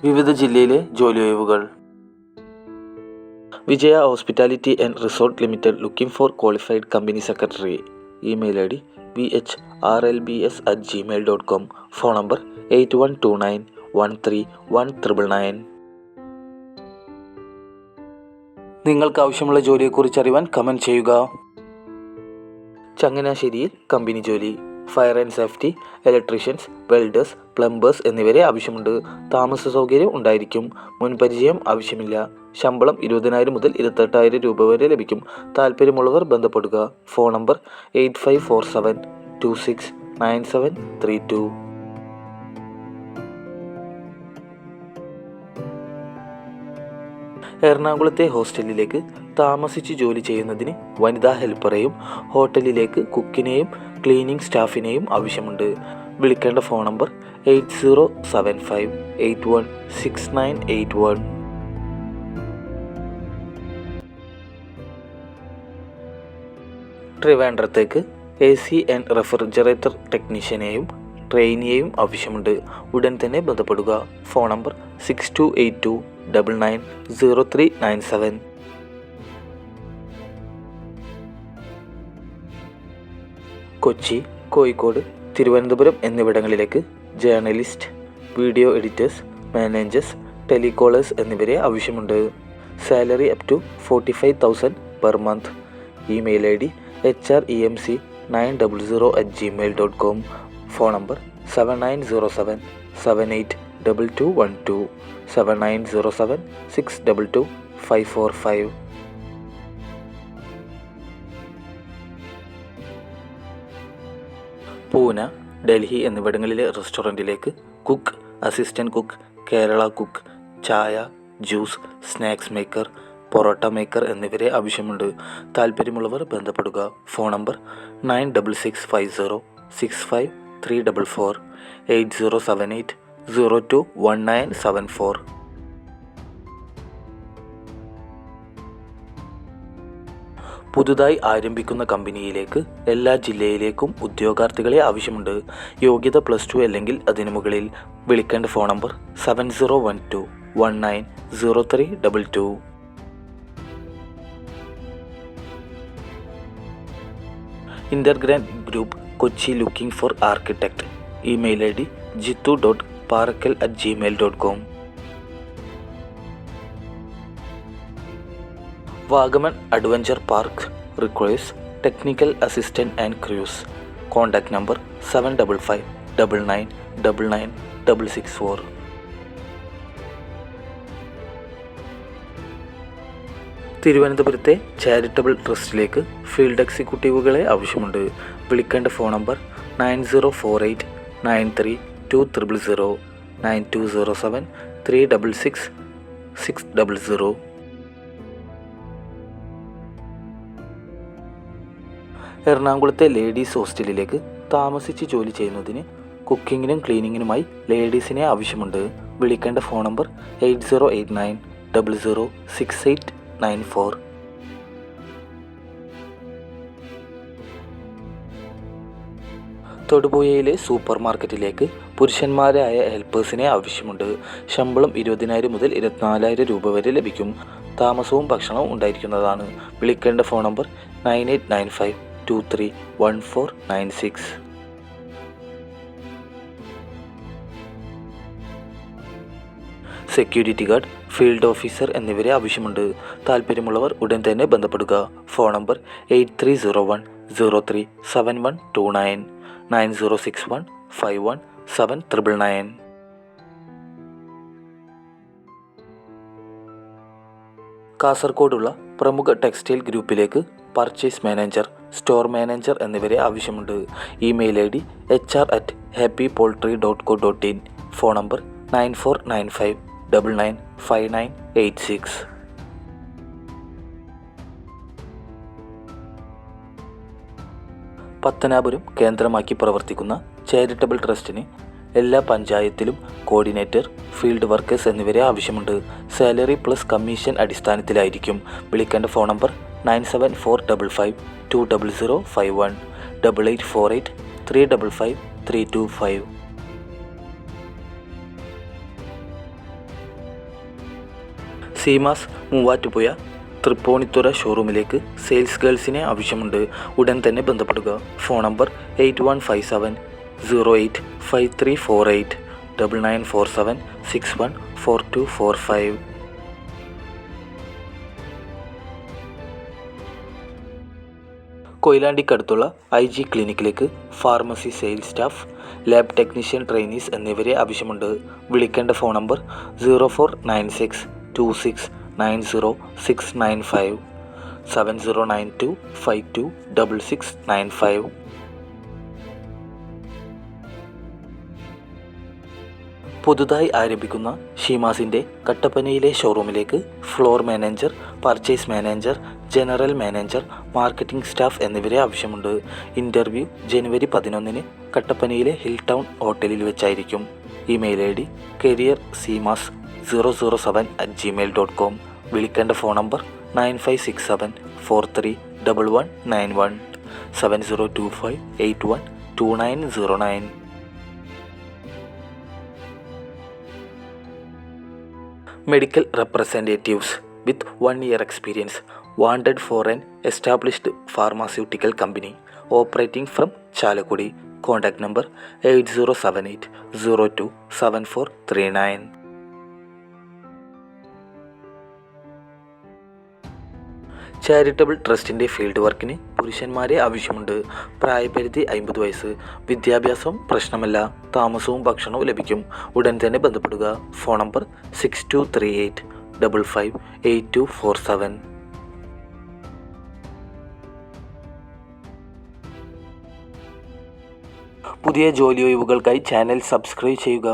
വിവിധ ജില്ലയിലെ ജോലി ഒഴിവുകൾ. Vijaya hospitality and resort limited looking for qualified company secretary. Email ID ഡി vhrlbs@gmail.com. Phone number 8129131999. നിങ്ങൾക്ക് ആവശ്യമുള്ള ജോലിയെക്കുറിച്ച് അറിയാൻ കമൻറ്റ് ചെയ്യുക. ചങ്ങനാശ്ശേരിയിൽ കമ്പനി ജോലി. Fire and safety, electricians, welders, plumbers എന്നിവരെ ആവശ്യമുണ്ട്. താമസ സൗകര്യം ഉണ്ടായിരിക്കും. മുൻപരിചയം ആവശ്യമില്ല. ശമ്പളം 20,000 മുതൽ 28,000 രൂപ വരെ ലഭിക്കും. താല്പര്യമുള്ളവർ ബന്ധപ്പെടുക. Phone number 8547269732. എറണാകുളത്തെ ഹോസ്റ്റലിലേക്ക് താമസിച്ച് ജോലി ചെയ്യുന്നതിന് വനിതാ ഹെൽപ്പറെയും ഹോട്ടലിലേക്ക് കുക്കിനെയും ക്ലീനിംഗ് സ്റ്റാഫിനെയും ആവശ്യമുണ്ട്. വിളിക്കേണ്ട ഫോൺ നമ്പർ 8075816981. ട്രിവാൻഡ്രത്തേക്ക് AC ആൻഡ് റെഫ്രിജറേറ്റർ ടെക്നീഷ്യനെയും ട്രെയിനിയെയും ആവശ്യമുണ്ട്. ഉടൻ തന്നെ ബന്ധപ്പെടുക. Phone number 6282990397. കൊച്ചി, കോഴിക്കോട്, തിരുവനന്തപുരം എന്നിവിടങ്ങളിലേക്ക് journalist, video editors, managers, telecallers എന്നിവരെ ആവശ്യമുണ്ട്. Salary up to 45,000 per month. Email ID ഡി hremc900@gmail.com. Phone number 7907782212, 7907622545. Pune, Delhi എന്നിവിടങ്ങളിലെ റെസ്റ്റോറൻറ്റിലേക്ക് cook, assistant cook, Kerala cook, ചായ, juice, snacks maker, parotta maker എന്നിവരെ ആവശ്യമുണ്ട്. താല്പര്യമുള്ളവർ ബന്ധപ്പെടുക. Phone number 9650653444, 8078021974. പുതുതായി ആരംഭിക്കുന്ന കമ്പനിയിലേക്ക് എല്ലാ ജില്ലയിലേക്കും ഉദ്യോഗാർത്ഥികളെ ആവശ്യമുണ്ട്. യോഗ്യത +2 അല്ലെങ്കിൽ അതിനു മുകളിൽ. വിളിക്കേണ്ട phone number 7012190322. Intergrand group Kochi looking for architect. Email ID ഡി jitu.parakal@gmail.com. Vagamon adventure park requires technical assistant and crews. Contact number 7559999664. തിരുവനന്തപുരത്തെ ചാരിറ്റബിൾ ട്രസ്റ്റിലേക്ക് ഫീൽഡ് എക്സിക്യൂട്ടീവുകളെ ആവശ്യമുണ്ട്. വിളിക്കേണ്ട ഫോൺ നമ്പർ 9048932000, 9207366600. എറണാകുളത്തെ ലേഡീസ് ഹോസ്റ്റലിലേക്ക് താമസിച്ച് ജോലി ചെയ്യുന്നതിന് കുക്കിങ്ങിനും ക്ലീനിങ്ങിനുമായി ലേഡീസിനെ ആവശ്യമുണ്ട്. വിളിക്കേണ്ട ഫോൺ നമ്പർ 8089006894. തൊടുപുഴയിലെ സൂപ്പർ മാർക്കറ്റിലേക്ക് പുരുഷന്മാരായ ഹെൽപ്പേഴ്സിനെ ആവശ്യമുണ്ട്. ശമ്പളം 20,000 മുതൽ 24,000 രൂപ വരെ ലഭിക്കും. താമസവും ഭക്ഷണവും ഉണ്ടായിരിക്കുന്നതാണ്. വിളിക്കേണ്ട phone number 9895231496. Security guard, field officer എന്നിവരെ ആവശ്യമുണ്ട്. താല്പര്യമുള്ളവർ ഉടൻ തന്നെ ബന്ധപ്പെടുക. Phone number 8301037129, 9061517999. കാസർഗോഡുള്ള പ്രമുഖ ടെക്സ്റ്റൈൽ ഗ്രൂപ്പിലേക്ക് പർച്ചേസ് മാനേജർ, സ്റ്റോർ മാനേജർ എന്നിവരെ ആവശ്യമുണ്ട്. Email ID D hr@happypoultry.co.in. Phone number 9495995986. Pathanapuram കേന്ദ്രമാക്കി പ്രവർത്തിക്കുന്ന ചാരിറ്റബിൾ ട്രസ്റ്റിന് എല്ലാ പഞ്ചായത്തിലും കോർഡിനേറ്റർ, ഫീൽഡ് വർക്കേഴ്സ് എന്നിവരെ ആവശ്യമുണ്ട്. സാലറി പ്ലസ് കമ്മീഷൻ അടിസ്ഥാനത്തിലായിരിക്കും. വിളിക്കേണ്ട ഫോൺ നമ്പർ 9745520051, 8848355325. സീമാസ് മൂവാറ്റുപുഴ തൃപ്പൂണിത്തുറ ഷോറൂമിലേക്ക് സെയിൽസ് ഗേൾസിനെ ആവശ്യമുണ്ട്. ഉടൻ തന്നെ ബന്ധപ്പെടുക. Phone number 8157085348 9947614245. കൊയിലാണ്ടിക്കടുത്തുള്ള IG ക്ലിനിക്കിലേക്ക് pharmacy sales staff, lab technician trainees എന്നിവരെ ആവശ്യമുണ്ട്. വിളിക്കേണ്ട ഫോൺ നമ്പർ 0496269065 7092526695. പുതുതായി ആരംഭിക്കുന്ന ഷീമാസിൻ്റെ കട്ടപ്പനയിലെ ഷോറൂമിലേക്ക് floor manager, purchase manager, general manager, marketing staff എന്നിവരെ ആവശ്യമുണ്ട്. ഇൻ്റർവ്യൂ ജനുവരി 11 കട്ടപ്പനയിലെ ഹിൽ ടൗൺ ഹോട്ടലിൽ വെച്ചായിരിക്കും. Email ID careerseemas007@gmail.com. വിളിക്കേണ്ട phone number 9567431191 7025812909. Medical representatives with 1 year experience wanted for an established pharmaceutical company operating from Chalakudi. Contact number 8078027439. Charitable ട്രസ്റ്റിൻ്റെ field വർക്കിന് പുരുഷന്മാരെ ആവശ്യമുണ്ട്. പ്രായപരിധി 50 വയസ്സ്. വിദ്യാഭ്യാസം പ്രശ്നമല്ല. താമസവും ഭക്ഷണവും ലഭിക്കും. ഉടൻ തന്നെ ബന്ധപ്പെടുക. Phone number 6238558247. പുതിയ ജോലി ഒഴിവുകൾക്കായി ചാനൽ സബ്സ്ക്രൈബ് ചെയ്യുക.